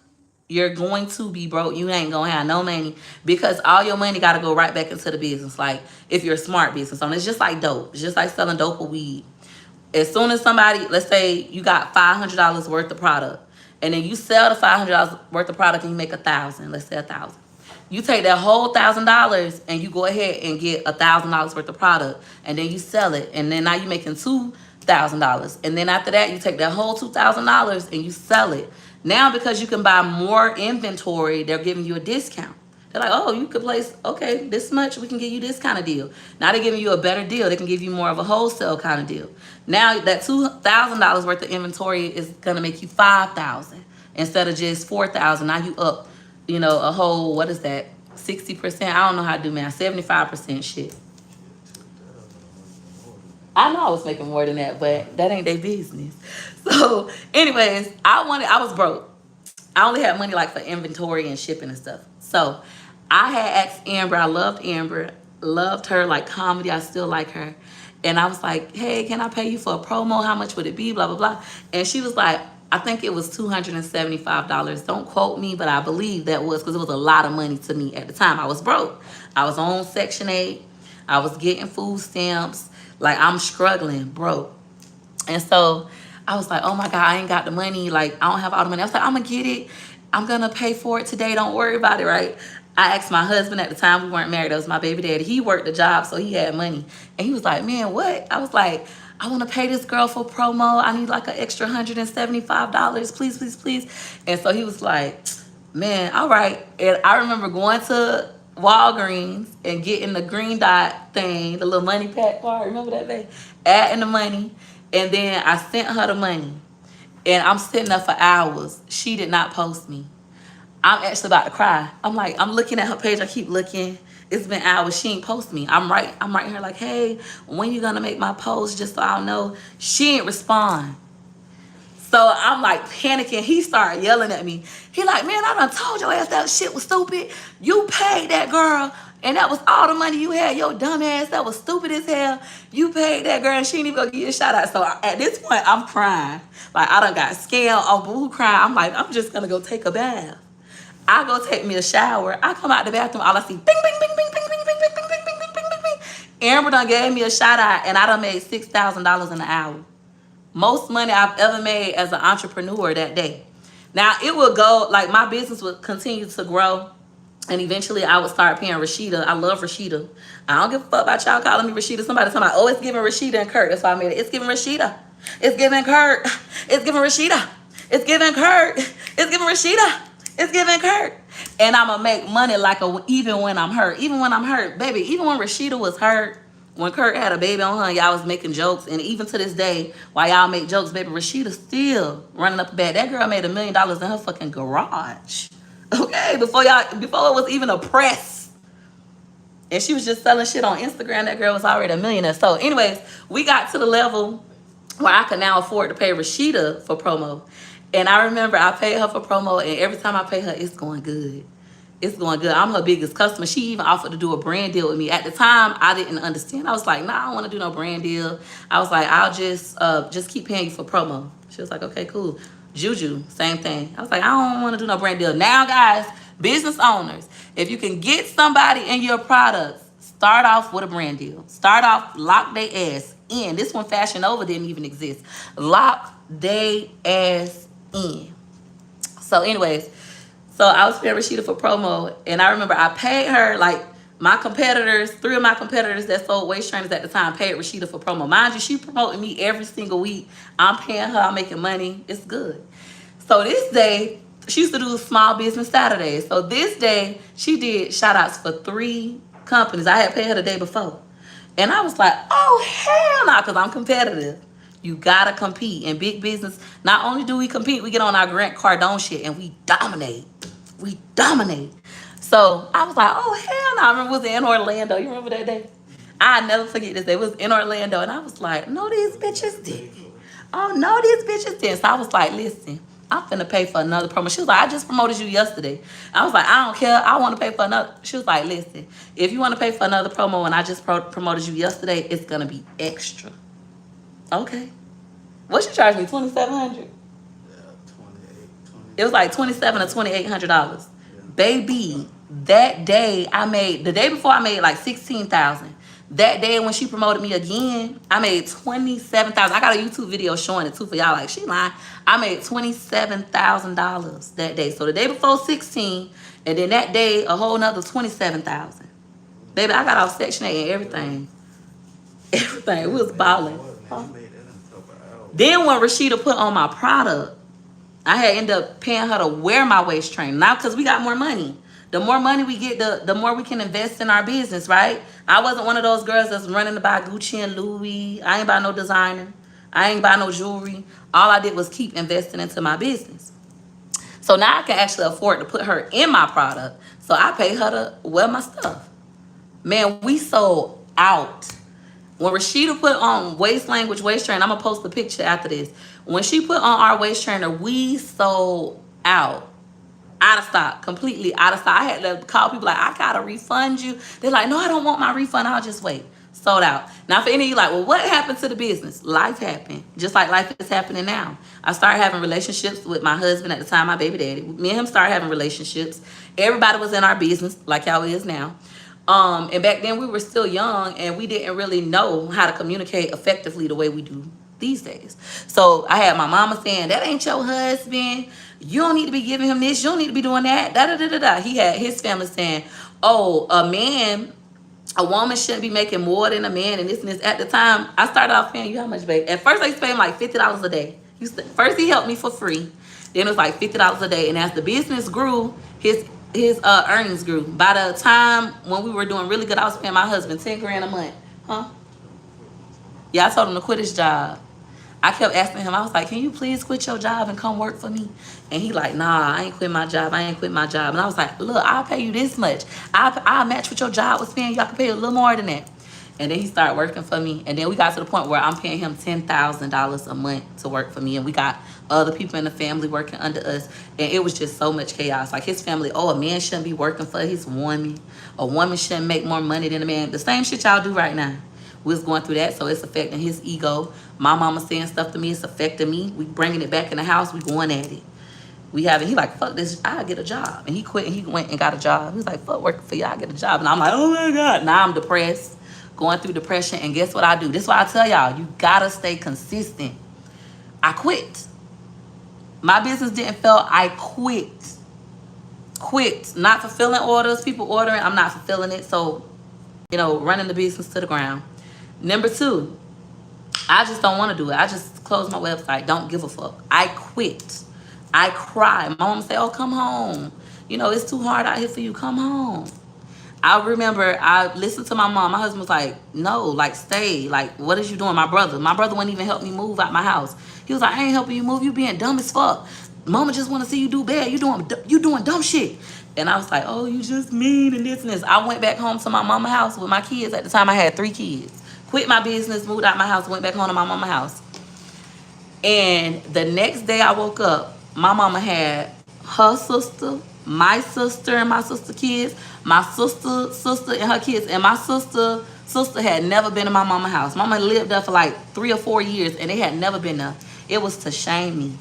You're going to be broke. You ain't gonna have no money because all your money gotta go right back into the business. Like if you're a smart business owner, it's just like dope. It's just like selling dope or weed. As soon as somebody, let's say you got $500 worth of product, and then you sell the $500 worth of product and you make $1,000. Let's say $1,000. You take that whole $1,000 and you go ahead and get $1,000 worth of product, and then you sell it, and then now you're making $2,000. And then after that, you take that whole $2,000 and you sell it. Now, because you can buy more inventory, they're giving you a discount. They're like, oh, you could place, okay, this much, we can give you this kind of deal. Now they're giving you a better deal. They can give you more of a wholesale kind of deal. Now that $2,000 worth of inventory is gonna make you $5,000 instead of just $4,000. Now you up, you know, a whole, what is that, 60%? I don't know how to do math, 75% shit. I know I was making more than that, but that ain't their business. So anyways, I was broke. I only had money like for inventory and shipping and stuff. So I had asked Amber, I loved Amber, loved her like comedy, I still like her. And I was like, hey, can I pay you for a promo? How much would it be? Blah, blah, blah. And she was like, I think it was $275. Don't quote me, but I believe that was because it was a lot of money to me at the time. I was broke. I was on Section 8. I was getting food stamps. Like I'm struggling, broke. And so I was like, oh my God, I ain't got the money. Like I don't have all the money. I was like, I'm gonna get it. I'm gonna pay for it today. Don't worry about it, right? I asked my husband at the time, we weren't married. That was my baby daddy. He worked the job, so he had money. And he was like, man, what? I was like, I want to pay this girl for promo. I need like an extra $175. Please, please, please. And so he was like, man, all right. And I remember going to Walgreens and getting the green dot thing, the little money pack card. Remember that thing? Adding the money. And then I sent her the money. And I'm sitting there for hours. She did not post me. I'm actually about to cry. I'm looking at her page. I keep looking. It's been hours. She ain't post me. I'm writing her like, hey, when you gonna make my post just so I'll know? She ain't respond. So I'm like panicking. He started yelling at me. He like, man, I done told your ass that shit was stupid. You paid that girl, and that was all the money you had. Your dumb ass, that was stupid as hell. You paid that girl, and she didn't even go give you a shout out. So at this point, I'm crying. Like I done got scammed. I'm boo crying. I'm like, I'm just gonna go take a bath. I go take me a shower. I come out the bathroom. All I see, bing, bing, bing, bing, bing, bing, bing, bing, bing, bing, bing, bing, bing, bing. Amber done gave me a shout out, and I done made $6,000 in an hour. Most money I've ever made as an entrepreneur that day. Now, it will go, like my business will continue to grow. And eventually I would start paying Rashida. I love Rashida. I don't give a fuck about y'all calling me Rashida. Somebody talking about, oh, it's giving Rashida and Kurt. That's why I made it. It's giving Rashida. It's giving Kurt. It's giving Rashida. It's giving Kurt. It's giving Rashida. It's giving Kurt. And I'm going to make money like even when I'm hurt. Even when I'm hurt. Baby, even when Rashida was hurt, when Kurt had a baby on her, y'all was making jokes. And even to this day, while y'all make jokes, baby, Rashida still running up a bag. That girl made $1 million in her fucking garage. Okay, before it was even a press. And she was just selling shit on Instagram. That girl was already a millionaire. So anyways, we got to the level where I could now afford to pay Rashida for promo. And I remember I paid her for promo, and every time I pay her, it's going good. It's going good. I'm her biggest customer. She even offered to do a brand deal with me. At the time, I didn't understand. I was like, nah, I don't want to do no brand deal. I was like, I'll just keep paying you for promo. She was like, okay, cool. Juju, same thing. I was like, I don't want to do no brand deal. Now, guys, business owners, if you can get somebody in your products, start off with a brand deal. Start off, lock their ass in. This one, Fashion Nova, didn't even exist. Lock their ass in. So anyways, so I was paying Rashida for promo, and I remember I paid her, like, my competitors, 3 of my competitors that sold waist trainers at the time paid Rashida for promo. Mind you, she promoting me every single week. I'm paying her, I'm making money. It's good. So this day, she used to do Small Business Saturdays. So this day, she did shout outs for 3 companies. I had paid her the day before. And I was like, oh, hell no, because I'm competitive. You gotta compete. In big business, not only do we compete, we get on our Grant Cardone shit and we dominate. We dominate. So I was like, oh, hell no. I remember it was in Orlando. You remember that day? I never forget this day. It was in Orlando. And I was like, no, these bitches did. Oh, no, these bitches did. So I was like, listen, I'm finna pay for another promo. She was like, I just promoted you yesterday. I was like, I don't care. I want to pay for another. She was like, listen, if you want to pay for another promo and I just promoted you yesterday, it's going to be extra. Okay. What she charged me? $2,700. Yeah, 28. It was like $2,700 or $2,800. Yeah. Baby, that day I made, the day before I made like $16,000. That day when she promoted me again, I made $27,000. I got a YouTube video showing it too for y'all. Like, she lying. I made $27,000 that day. So the day before 16, and then that day a whole nother 27,000. Baby, I got off Section 8 and everything. Everything. It was balling. Huh? Then when Rashida put on my product, I had ended up paying her to wear my waist trainer. Now, because we got more money. The more money we get, the more we can invest in our business, right? I wasn't one of those girls that's running to buy Gucci and Louis. I ain't buy no designer. I ain't buy no jewelry. All I did was keep investing into my business. So now I can actually afford to put her in my product. So I pay her to wear my stuff. Man, we sold out. When Rashida put on Waist Language waist trainer, I'm going to post the picture after this. When she put on our waist trainer, we sold out. Out of stock. Completely out of stock. I had to call people like, I got to refund you. They're like, no, I don't want my refund. I'll just wait. Sold out. Now, for any of you like, well, what happened to the business? Life happened. Just like life is happening now. I started having relationships with my husband at the time, my baby daddy. Me and him started having relationships. Everybody was in our business like y'all is now. And back then we were still young and we didn't really know how to communicate effectively the way we do these days. So I had my mama saying, that ain't your husband. You don't need to be giving him this. You don't need to be doing that. Da, da, da, da, da. He had his family saying, oh, a woman shouldn't be making more than a man and this and this. At the time, I started off paying you how much, babe? At first I used to pay him like $50 a day. First he helped me for free. Then it was like $50 a day. And as the business grew, his earnings grew. By the time when we were doing really good, I was paying my husband $10 grand a month. Huh? Yeah, I told him to quit his job. I kept asking him, I was like, can you please quit your job and come work for me? And he like, nah, I ain't quit my job. I ain't quit my job. And I was like, look, I'll pay you this much. I'll match what your job was paying you. I can pay you a little more than that. And then he started working for me. And then we got to the point where I'm paying him $10,000 a month to work for me. And we got other people in the family working under us. And it was just so much chaos. Like his family, oh, a man shouldn't be working for his woman. A woman shouldn't make more money than a man. The same shit y'all do right now. We was going through that, so it's affecting his ego. My mama saying stuff to me, it's affecting me. We bringing it back in the house, we going at it. He like, fuck this, I get a job. And he quit and he went and got a job. He was like, fuck working for you, I get a job. And I'm like, oh my God. Now I'm depressed, going through depression. And guess what I do? This is why I tell y'all, you gotta stay consistent. I quit. My business didn't fail, I quit. Quit not fulfilling orders. People ordering, I'm not fulfilling it. So, running the business to the ground. Number 2, I just don't want to do it. I just closed my website. Don't give a fuck. I quit. I cry. My mom say, "Oh, come home. It's too hard out here for you. Come home." I remember I listened to my mom. My husband was like, "No, like stay. Like, what is you doing?" My brother wouldn't even help me move out my house. He was like, "I ain't helping you move. You being dumb as fuck. Mama just want to see you do bad. You doing dumb shit." And I was like, "Oh, you just mean and this and this." I went back home to my mama house with my kids. At the time, I had 3 kids. Quit my business, moved out my house, went back home to my mama house. And the next day I woke up, my mama had her sister, my sister and my sister kids, my sister and her kids, and my sister had never been in my mama house. Mama lived there for like 3 or 4 years and they had never been there. It was to shame me.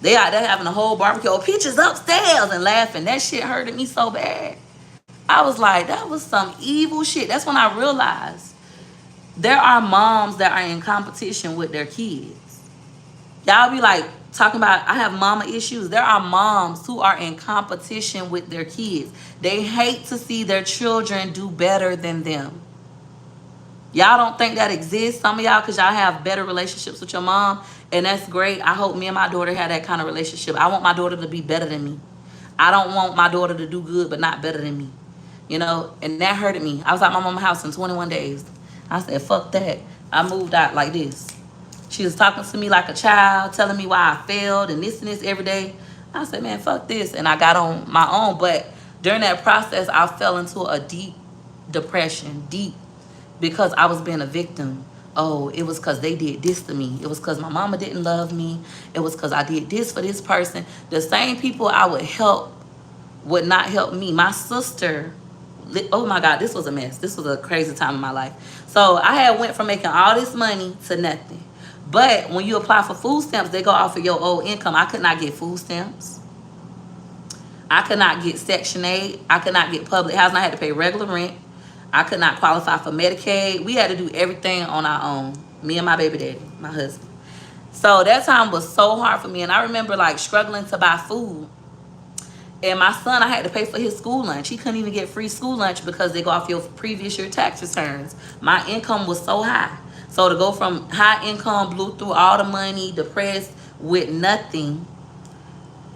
They out there having a whole barbecue, pictures upstairs and laughing. That shit hurted me so bad. I was like, that was some evil shit. That's when I realized there are moms that are in competition with their kids. Y'all be like talking about, I have mama issues. There are moms who are in competition with their kids. They hate to see their children do better than them. Y'all don't think that exists? Some of y'all, because y'all have better relationships with your mom, and that's great. I hope me and my daughter have that kind of relationship. I want my daughter to be better than me. I don't want my daughter to do good but not better than me. And that hurted me. I was at my mama's house in 21 days. I said, fuck that. I moved out like this. She was talking to me like a child, telling me why I failed and this every day. I said, man, fuck this. And I got on my own. But during that process, I fell into a deep depression, because I was being a victim. Oh, it was because they did this to me. It was because my mama didn't love me. It was because I did this for this person. The same people I would help would not help me. My sister, oh my God, this was a mess. This was a crazy time in my life. So I had went from making all this money to nothing. But when you apply for food stamps, they go off of your old income. I could not get food stamps. I could not get Section 8. I could not get public housing. I had to pay regular rent. I could not qualify for Medicaid. We had to do everything on our own. Me and my baby daddy, my husband. So that time was so hard for me. And I remember like struggling to buy food. And my son, I had to pay for his school lunch. He couldn't even get free school lunch because they go off your previous year tax returns. My income was so high. So to go from high income, blew through all the money, depressed with nothing.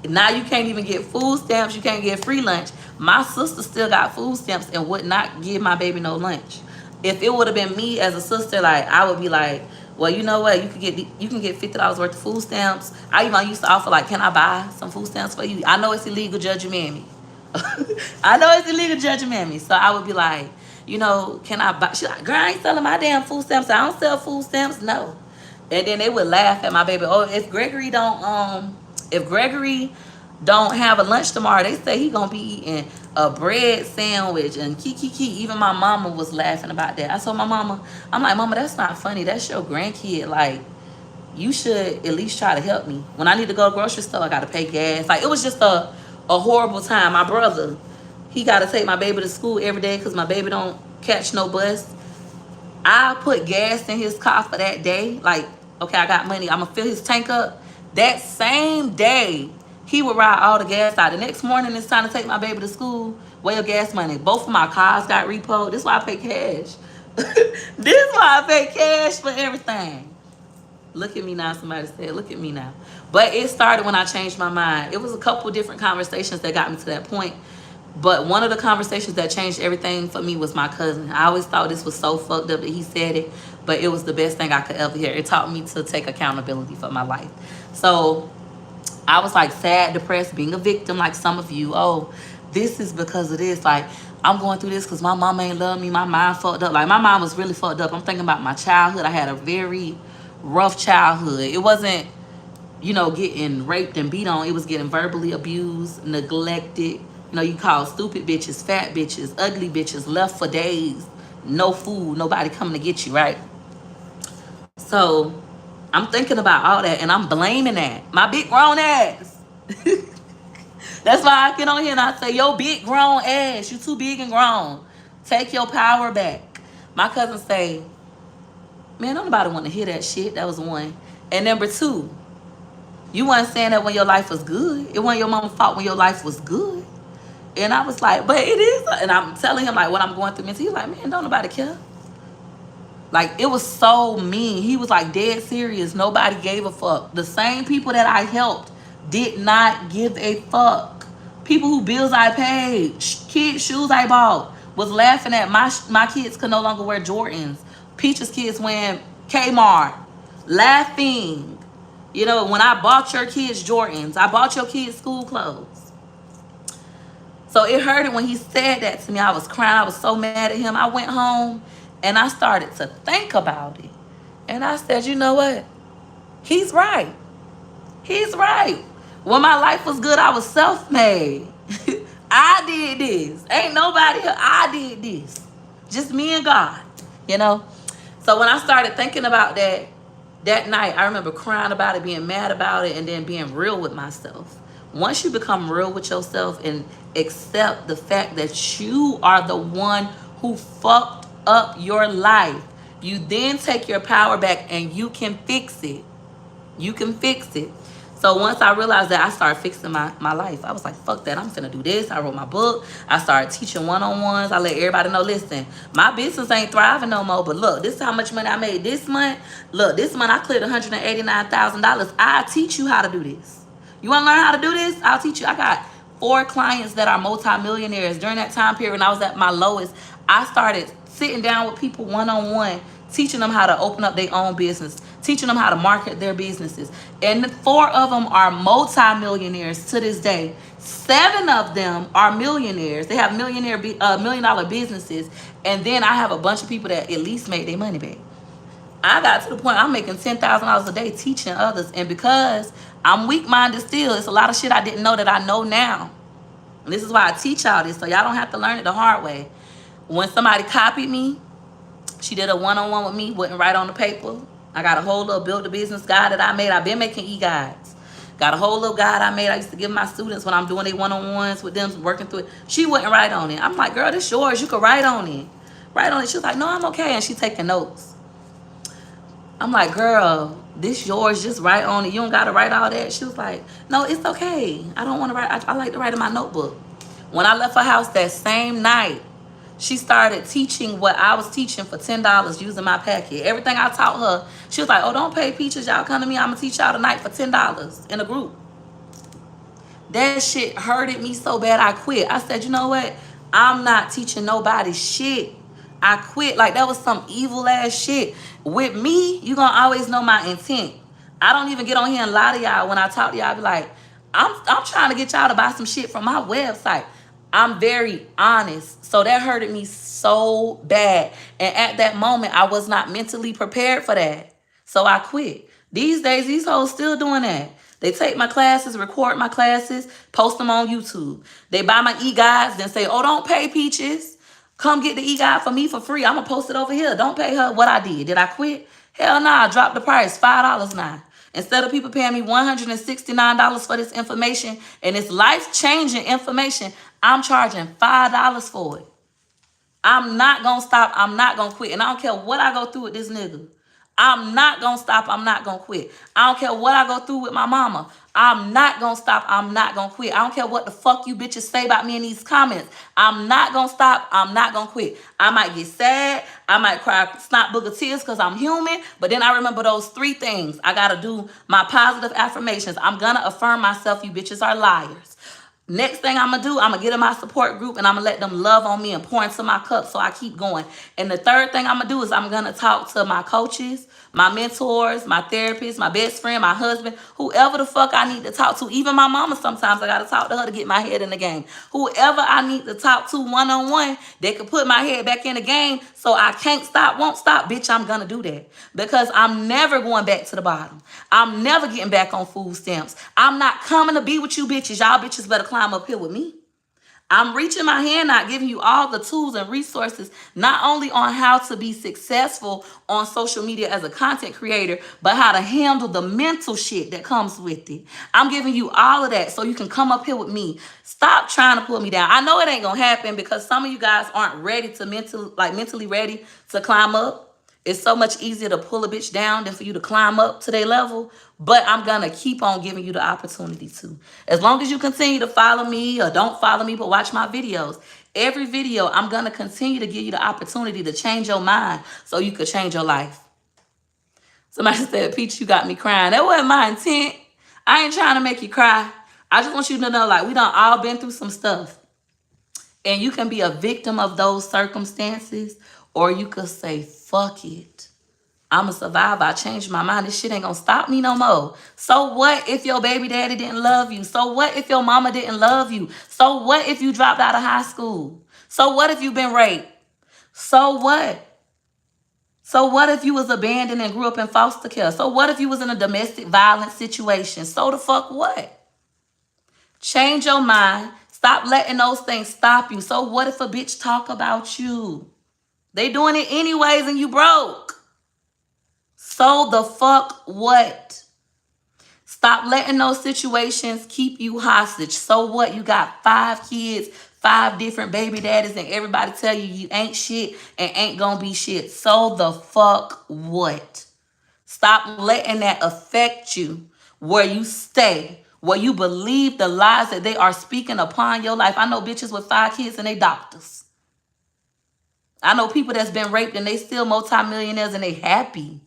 Now you can't even get food stamps. You can't get free lunch. My sister still got food stamps and would not give my baby no lunch. If it would have been me as a sister, like I would be like, well, you know what? You can get $50 worth of food stamps. I even used to offer like, can I buy some food stamps for you? I know it's illegal, judge your mammy. I know it's illegal, judge your mammy. So I would be like, can I buy? She's like, girl, I ain't selling my damn food stamps. I don't sell food stamps. No. And then they would laugh at my baby. Oh, if Gregory don't have a lunch tomorrow, they say he gonna be eating a bread sandwich and kiki. Even my mama was laughing about that. I told my mama, I'm like, mama, that's not funny. That's your grandkid. Like, you should at least try to help me. When I need to go to the grocery store, I gotta pay gas. Like, it was just a horrible time. My brother, he gotta take my baby to school every day because my baby don't catch no bus. I put gas in his car for that day. Like, okay, I got money. I'm gonna fill his tank up. That same day, he would ride all the gas out. The next morning, it's time to take my baby to school. Where your gas money? Both of my cars got repoed. This is why I pay cash. This is why I pay cash for everything. Look at me now, somebody said. Look at me now. But it started when I changed my mind. It was a couple different conversations that got me to that point. But one of the conversations that changed everything for me was my cousin. I always thought this was so fucked up that he said it, but it was the best thing I could ever hear. It taught me to take accountability for my life. So I was like sad, depressed, being a victim like some of you. Oh, this is because of this. Like, I'm going through this because my mama ain't love me. My mind fucked up. Like, my mind was really fucked up. I'm thinking about my childhood. I had a very rough childhood. It wasn't, getting raped and beat on. It was getting verbally abused, neglected. You call stupid bitches, fat bitches, ugly bitches, left for days, no food, nobody coming to get you, right? So I'm thinking about all that and I'm blaming that. My big grown ass. That's why I get on here and I say, yo, big grown ass, you too big and grown. Take your power back. My cousin say, man, don't nobody want to hear that shit. That was one. And number 2, you weren't saying that when your life was good. It wasn't your mama's fault when your life was good. And I was like, but it is. And I'm telling him like what I'm going through mentally. He's like, man, don't nobody care. Like, it was so mean. He was like dead serious. Nobody gave a fuck. The same people that I helped did not give a fuck. People who bills I paid, kids shoes I bought, was laughing at my kids could no longer wear Jordans. Peach's kids wearing Kmart, laughing. You know, when I bought your kids Jordans, I bought your kids school clothes. So it hurted when he said that to me. I was crying. I was so mad at him. I went home and I started to think about it. And I said, you know what? He's right. He's right. When my life was good, I was self-made. I did this. Ain't nobody here. I did this. Just me and God, you know? So when I started thinking about that night, I remember crying about it, being mad about it, and then being real with myself. Once you become real with yourself and accept the fact that you are the one who fucked up your life, you then take your power back and you can fix it. You can fix it. So once I realized that, I started fixing my life. I was like, fuck that. I'm finna do this. I wrote my book. I started teaching one-on-ones. I let everybody know, listen, my business ain't thriving no more, but look, this is how much money I made this month. Look, this month I cleared $189,000. I'll teach you how to do this. You want to learn how to do this? I'll teach you. I got 4 clients that are multimillionaires. During that time period when I was at my lowest, I started sitting down with people one-on-one, teaching them how to open up their own business, teaching them how to market their businesses. And 4 of them are multi-millionaires to this day. 7 of them are millionaires. They have million-dollar businesses. And then I have a bunch of people that at least made their money back. I got to the point I'm making $10,000 a day teaching others. And because I'm weak-minded still, it's a lot of shit I didn't know that I know now. And this is why I teach y'all this, so y'all don't have to learn it the hard way. When somebody copied me, she did a one-on-one with me, wouldn't write on the paper. I got a whole little build a business guide that I made. I've been making e-guides. Got a whole little guide I made. I used to give my students when I'm doing their one-on-ones with them, working through it. She wouldn't write on it. I'm like, girl, this yours. You could write on it. Write on it. She was like, no, I'm okay. And she taking notes. I'm like, girl, this yours. Just write on it. You don't got to write all that. She was like, no, it's okay. I don't want to write. I like to write in my notebook. When I left her house that same night, she started teaching what I was teaching for $10 using my packet. Everything I taught her, she was like, oh, don't pay Peaches. Y'all come to me. I'm going to teach y'all tonight for $10 in a group. That shit hurted me so bad I quit. I said, you know what? I'm not teaching nobody shit. I quit. Like, that was some evil ass shit. With me, you going to always know my intent. I don't even get on here and lie to y'all. When I talk to y'all, I be like, I'm trying to get y'all to buy some shit from my website. I'm very honest. So that hurted me so bad. And at that moment, I was not mentally prepared for that. So I quit. These days, these hoes still doing that. They take my classes, record my classes, post them on YouTube. They buy my e-guides, then say, oh, don't pay Peaches. Come get the e-guide for me for free. I'm going to post it over here. Don't pay her. What I did. Did I quit? Hell nah. I dropped the price. $5 now. Instead of people paying me $169 for this information, and it's life-changing information, I'm charging $5 for it. I'm not going to stop. I'm not going to quit. And I don't care what I go through with this nigga. I'm not going to stop. I'm not going to quit. I don't care what I go through with my mama. I'm not going to stop. I'm not going to quit. I don't care what the fuck you bitches say about me in these comments. I'm not going to stop. I'm not going to quit. I might get sad. I might cry snot booger tears because I'm human. But then I remember those 3 things. I got to do my positive affirmations. I'm going to affirm myself. You bitches are liars. Next thing I'm going to do, I'm going to get in my support group and I'm going to let them love on me and pour into my cup so I keep going. And the third thing I'm going to do is I'm going to talk to my coaches, my mentors, my therapists, my best friend, my husband, whoever the fuck I need to talk to. Even my mama, sometimes I got to talk to her to get my head in the game. Whoever I need to talk to one-on-one, they can put my head back in the game so I can't stop, won't stop. Bitch, I'm going to do that because I'm never going back to the bottom. I'm never getting back on food stamps. I'm not coming to be with you bitches. Y'all bitches better climb up here with me. I'm reaching my hand out, giving you all the tools and resources, not only on how to be successful on social media as a content creator, but how to handle the mental shit that comes with it. I'm giving you all of that so you can come up here with me. Stop trying to pull me down. I know it ain't gonna happen because some of you guys aren't ready to mentally ready to climb up. It's so much easier to pull a bitch down than for you to climb up to their level. But I'm going to keep on giving you the opportunity to. As long as you continue to follow me or don't follow me, but watch my videos. Every video, I'm going to continue to give you the opportunity to change your mind so you could change your life. Somebody said, Peach, you got me crying. That wasn't my intent. I ain't trying to make you cry. I just want you to know, like, we done all been through some stuff. And you can be a victim of those circumstances, or you could say, fuck it. I'm a survivor. I changed my mind. This shit ain't gonna stop me no more. So what if your baby daddy didn't love you? So what if your mama didn't love you? So what if you dropped out of high school? So what if you've been raped? So what? So what if you was abandoned and grew up in foster care? So what if you was in a domestic violence situation? So the fuck what? Change your mind. Stop letting those things stop you. So what if a bitch talk about you? They doing it anyways and you broke. So the fuck what? Stop letting those situations keep you hostage. So what? You got 5 kids, 5 different baby daddies, and everybody tell you you ain't shit and ain't gonna be shit. So the fuck what? Stop letting that affect you where you stay, where you believe the lies that they are speaking upon your life. I know bitches with 5 kids and they doctors. I know people that's been raped and they still multimillionaires and they happy.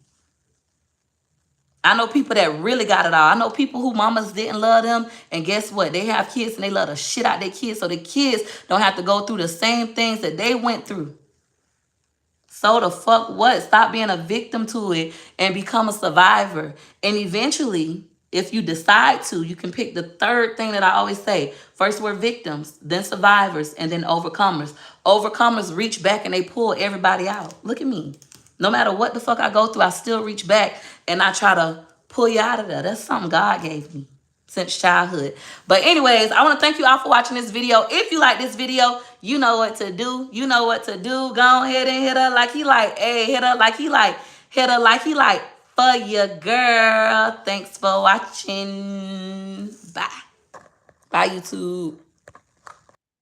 I know people that really got it all. I know people who mamas didn't love them, and guess what? They have kids and they love the shit out their kids so the kids don't have to go through the same things that they went through. So the fuck what? Stop being a victim to it and become a survivor. And eventually, if you decide to, you can pick the third thing that I always say. First we're victims, then survivors, and then overcomers. Overcomers reach back and they pull everybody out. Look at me. No matter what the fuck I go through, I still reach back and I try to pull you out of there. That's something God gave me since childhood. But anyways, I want to thank you all for watching this video. If you like this video, you know what to do. You know what to do. Go ahead and hit her like he like. Hey, hit her like he like. Hit her like he like. For your girl. Thanks for watching. Bye. Bye, YouTube.